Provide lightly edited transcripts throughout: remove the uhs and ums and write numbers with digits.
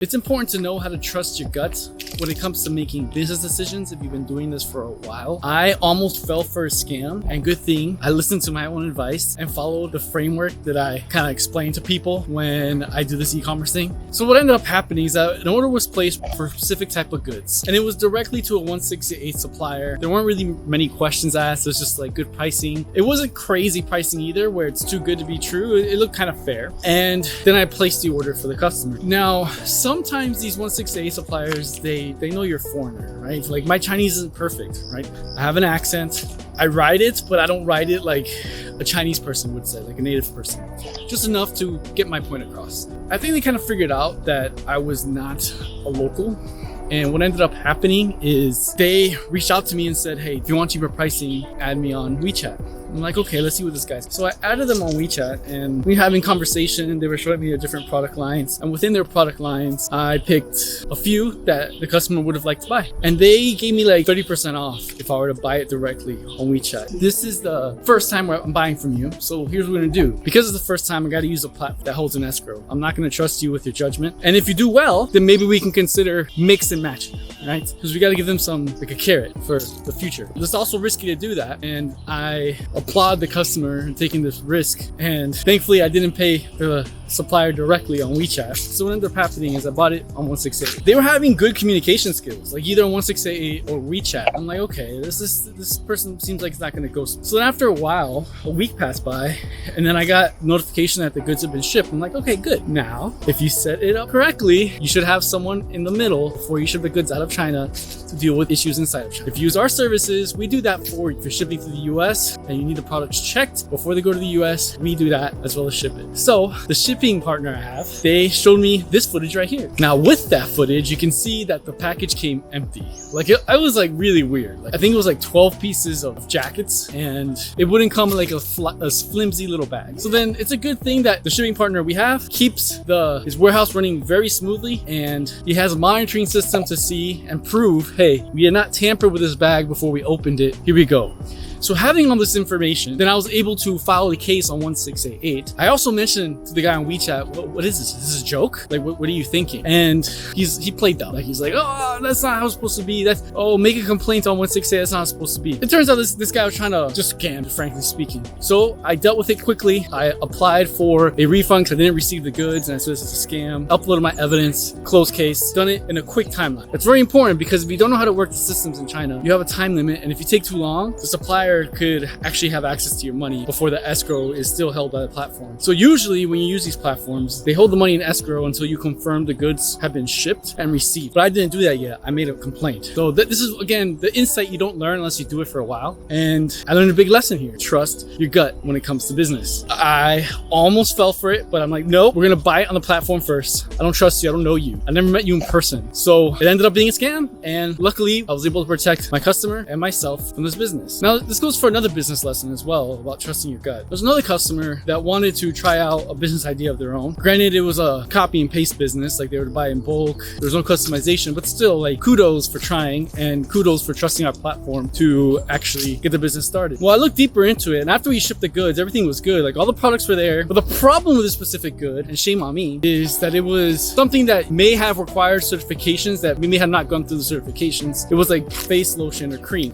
It's important to know how to trust your gut when it comes to making business decisions if you've been doing this for a while. I almost fell for a scam, and good thing I listened to my own advice and followed the framework that I kind of explain to people when I do this e-commerce thing. So what ended up happening is that an order was placed for a specific type of goods, and it was directly to a 168 supplier. There weren't really many questions asked. It was just like good pricing. It wasn't crazy pricing either, where it's too good to be true. It looked kind of fair. And then I placed the order for the customer. Now, sometimes these 168 suppliers, they know you're a foreigner, right? Like my Chinese isn't perfect, right? I have an accent. I write it, but I don't write it like a Chinese person would say, like a native person. Just enough to get my point across. I think they kind of figured out that I was not a local. And what ended up happening is they reached out to me and said, hey, if you want cheaper pricing, add me on WeChat. I'm like, okay, let's see what this guy's. So I added them on WeChat, and we were having conversation. They were showing me their different product lines, and within their product lines, I picked a few that the customer would have liked to buy, and they gave me like 30% off if I were to buy it directly on WeChat. This is the first time where I'm buying from you, so here's what we're gonna do. Because it's the first time, I got to use a platform that holds an escrow. I'm not gonna trust you with your judgment, and if you do well, then maybe we can consider mix and matching, right? Because we got to give them some like a carrot for the future. It's also risky to do that, and I applaud the customer in taking this risk, and thankfully I didn't pay the supplier directly on WeChat. So what ended up happening is I bought it on 168. They were having good communication skills, like either on 168 or WeChat. I'm like, okay, this person seems like it's not going to go. So then after a while, a week passed by, and then I got notification that the goods have been shipped. I'm like, okay, good. Now, if you set it up correctly, you should have someone in the middle before you ship the goods out of China to deal with issues inside of China. If you use our services, we do that for you. If you're shipping to the US and you need the products checked before they go to the US, we do that as well as ship it. So the shipping partner I have, they showed me this footage right here. Now with that footage, you can see that the package came empty. Like I was like really weird. Like, I think it was like 12 pieces of jackets, and it wouldn't come in like a flimsy little bag. So then it's a good thing that the shipping partner we have keeps his warehouse running very smoothly, and he has a monitoring system to see and prove, hey, we had not tampered with this bag before we opened it. Here we go. So having all this information, then I was able to file a case on 1688. I also mentioned to the guy on WeChat, what is this? Is this a joke? Like, what are you thinking? And he played dumb. Like, he's like, oh, that's not how it's supposed to be. Make a complaint on 168. That's not how it's supposed to be. It turns out this guy was trying to just scam, frankly speaking. So I dealt with it quickly. I applied for a refund because I didn't receive the goods, and I said this is a scam. Uploaded my evidence, closed case, done it in a quick timeline. It's very important because if you don't know how to work the systems in China, you have a time limit, and if you take too long, the supplier could actually have access to your money before the escrow is still held by the platform. So usually when you use these platforms, they hold the money in escrow until you confirm the goods have been shipped and received. But I didn't do that yet. I made a complaint. So this is, again, the insight you don't learn unless you do it for a while. And I learned a big lesson here. Trust your gut when it comes to business. I almost fell for it, but I'm like, no, we're going to buy it on the platform first. I don't trust you. I don't know you. I never met you in person. So it ended up being a scam. And luckily, I was able to protect my customer and myself from this business. Now, this goes for another business lesson as well about trusting your gut. There's another customer that wanted to try out a business idea of their own. Granted, it was a copy and paste business, like they were to buy in bulk. There's no customization, but still, like, kudos for trying and kudos for trusting our platform to actually get the business started. Well, I looked deeper into it, and after we shipped the goods, everything was good. Like, all the products were there. But the problem with this specific good, and shame on me, is that it was something that may have required certifications that we may have not gone through the certifications. It was like face lotion or cream,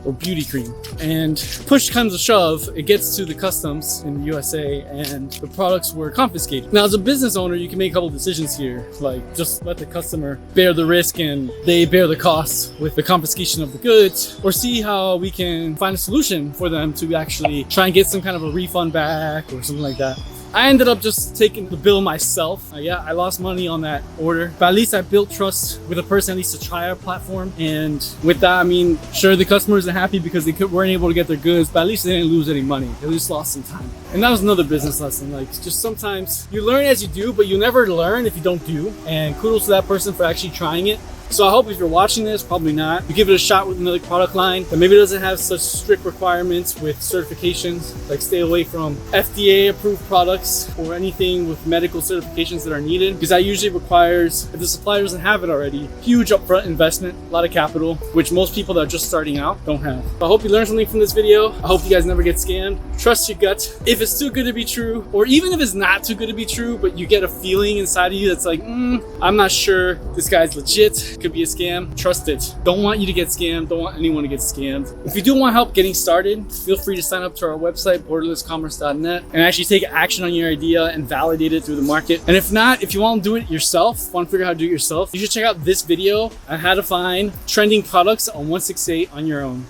or beauty cream. And push comes to shove, it gets to the customs in the USA, and the products were confiscated. Now, as a business owner, you can make a couple decisions here, like just let the customer bear the risk and they bear the costs with the confiscation of the goods, or see how we can find a solution for them to actually try and get some kind of a refund back or something like that. I ended up just taking the bill myself. Yeah, I lost money on that order, but at least I built trust with a person at least to try our platform. And with that, I mean, sure, the customers are happy because they weren't able to get their goods, but at least they didn't lose any money. They just lost some time. And that was another business lesson. Like, just sometimes you learn as you do, but you never learn if you don't do. And kudos to that person for actually trying it. So I hope if you're watching this, probably not, you give it a shot with another product line that maybe doesn't have such strict requirements with certifications. Like stay away from FDA approved products or anything with medical certifications that are needed, because that usually requires, if the supplier doesn't have it already, huge upfront investment, a lot of capital, which most people that are just starting out don't have. So I hope you learned something from this video. I hope you guys never get scammed. Trust your gut. If it's too good to be true, or even if it's not too good to be true, but you get a feeling inside of you that's like, I'm not sure this guy's legit, could be a scam, trust it. Don't want you to get scammed. Don't want anyone to get scammed. If you do want help getting started, feel free to sign up to our website, borderlesscommerce.net, and actually take action on your idea and validate it through the market. And if not, if you want to do it yourself, want to figure out how to do it yourself, you should check out this video on how to find trending products on 168 on your own.